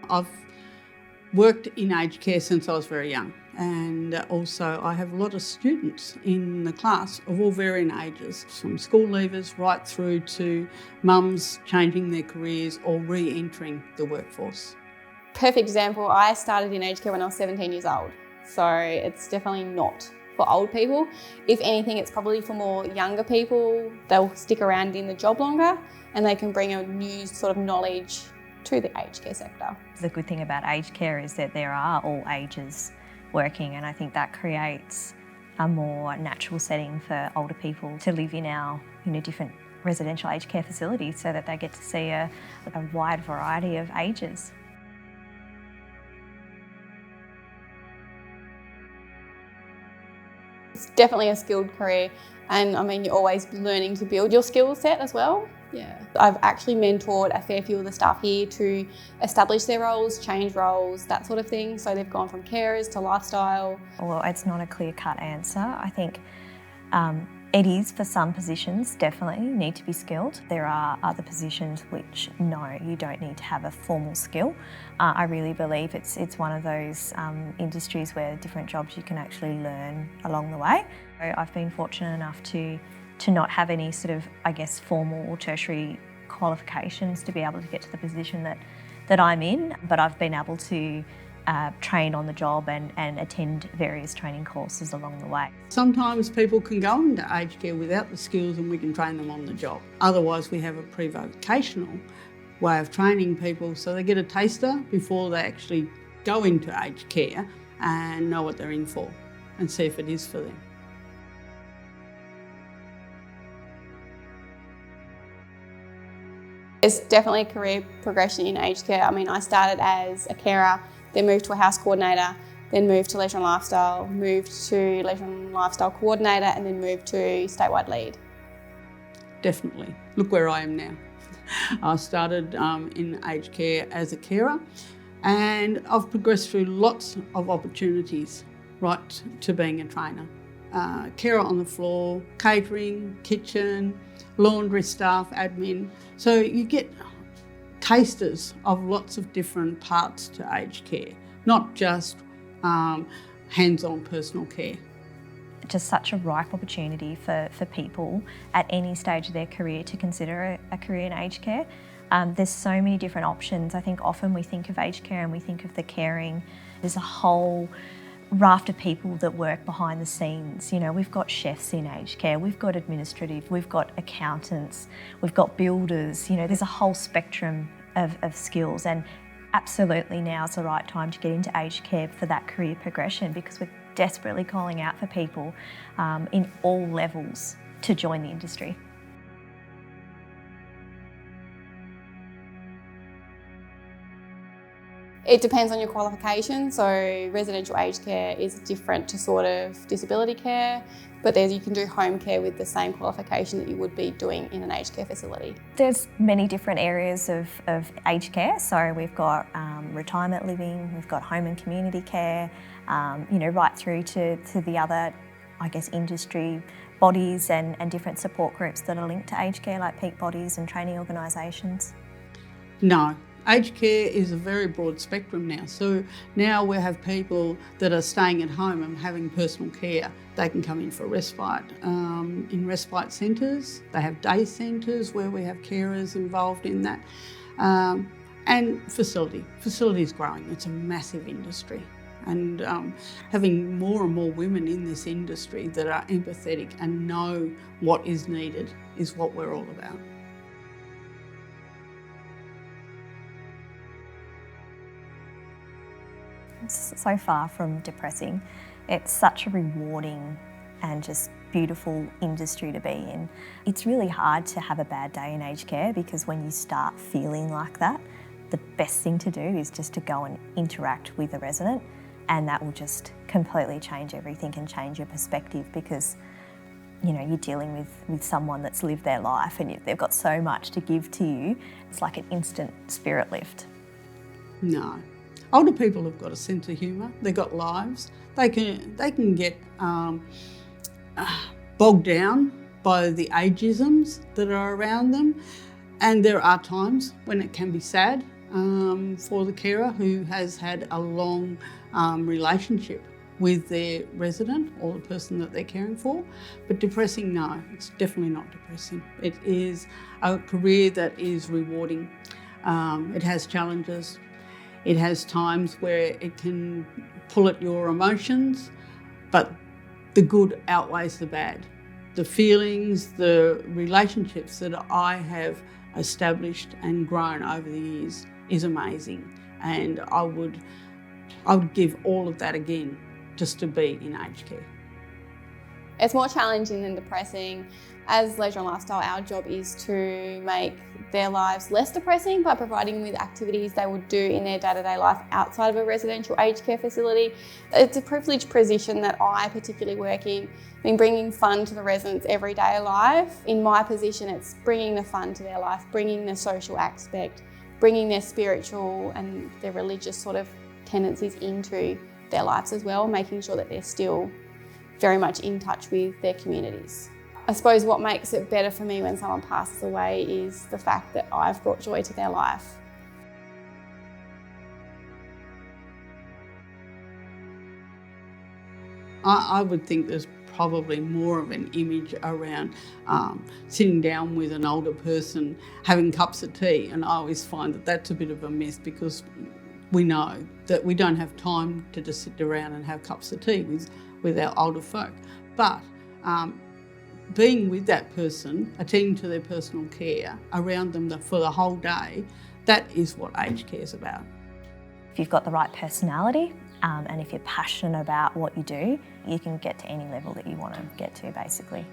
I've worked in aged care since I was very young, and also I have a lot of students in the class of all varying ages, from school leavers right through to mums changing their careers or re-entering the workforce. Perfect example, I started in aged care when I was 17 years old, so it's definitely not for old people. If anything, it's probably for more younger people. They'll stick around in the job longer and they can bring a new sort of knowledge to the aged care sector. The good thing about aged care is that there are all ages working, and I think that creates a more natural setting for older people to live in our different residential aged care facilities, so that they get to see a wide variety of ages. It's definitely a skilled career, and I mean, you're always learning to build your skill set as well. Yeah. I've actually mentored a fair few of the staff here to establish their roles, change roles, that sort of thing. So they've gone from carers to lifestyle. Well, it's not a clear-cut answer. I think it is for some positions, definitely need to be skilled. There are other positions which, no, you don't need to have a formal skill. I really believe it's one of those industries where different jobs you can actually learn along the way. So I've been fortunate enough to not have any sort of, I guess, formal or tertiary qualifications to be able to get to the position that I'm in, but I've been able to train on the job and attend various training courses along the way. Sometimes people can go into aged care without the skills and we can train them on the job. Otherwise, we have a pre-vocational way of training people so they get a taster before they actually go into aged care and know what they're in for and see if it is for them. There's definitely a career progression in aged care. I mean, I started as a carer, then moved to a house coordinator, then moved to leisure and lifestyle, moved to leisure and lifestyle coordinator, and then moved to statewide lead. Definitely. Look where I am now. I started in aged care as a carer, and I've progressed through lots of opportunities right to being a trainer. Carer on the floor, catering, kitchen, laundry staff, admin. So you get tasters of lots of different parts to aged care, not just hands-on personal care. Just such a ripe opportunity for people at any stage of their career to consider a career in aged care. There's so many different options. I think often we think of aged care and we think of the caring. There's a whole raft of people that work behind the scenes. We've got chefs in aged care, we've got administrative, we've got accountants, we've got builders. There's a whole spectrum of skills, and absolutely now's the right time to get into aged care for that career progression, because we're desperately calling out for people in all levels to join the industry. It depends on your qualification. So residential aged care is different to sort of disability care, but you can do home care with the same qualification that you would be doing in an aged care facility. There's many different areas of aged care. So we've got retirement living, we've got home and community care, right through to the other, I guess, industry bodies and different support groups that are linked to aged care, like peak bodies and training organisations. No. Aged care is a very broad spectrum now. So now we have people that are staying at home and having personal care. They can come in for respite. In respite centres, they have day centres where we have carers involved in that. And facility. Facility is growing. It's a massive industry. And having more and more women in this industry that are empathetic and know what is needed is what we're all about. It's so far from depressing. It's such a rewarding and just beautiful industry to be in. It's really hard to have a bad day in aged care, because when you start feeling like that, the best thing to do is just to go and interact with a resident, and that will just completely change everything and change your perspective, because you're dealing with someone that's lived their life and they've got so much to give to you. It's like an instant spirit lift. No. Older people have got a sense of humour, they've got lives, they can get bogged down by the ageisms that are around them, and there are times when it can be sad, for the carer who has had a long relationship with their resident or the person that they're caring for. But depressing, no, it's definitely not depressing. It is a career that is rewarding. It has challenges. It has times where it can pull at your emotions, but the good outweighs the bad. The feelings, the relationships that I have established and grown over the years is amazing. And I would give all of that again just to be in aged care. It's more challenging than depressing. As leisure and lifestyle, our job is to make their lives less depressing by providing them with activities they would do in their day-to-day life outside of a residential aged care facility. It's a privileged position that I particularly work in. Bringing fun to the residents' everyday life. In my position, it's bringing the fun to their life, bringing the social aspect, bringing their spiritual and their religious sort of tendencies into their lives as well, making sure that they're still very much in touch with their communities. I suppose what makes it better for me when someone passes away is the fact that I've brought joy to their life. I would think there's probably more of an image around sitting down with an older person having cups of tea, and I always find that that's a bit of a myth because we know that we don't have time to just sit around and have cups of tea with our older folk. But being with that person, attending to their personal care around them for the whole day, that is what aged care is about. If you've got the right personality and if you're passionate about what you do, you can get to any level that you want to get to, basically.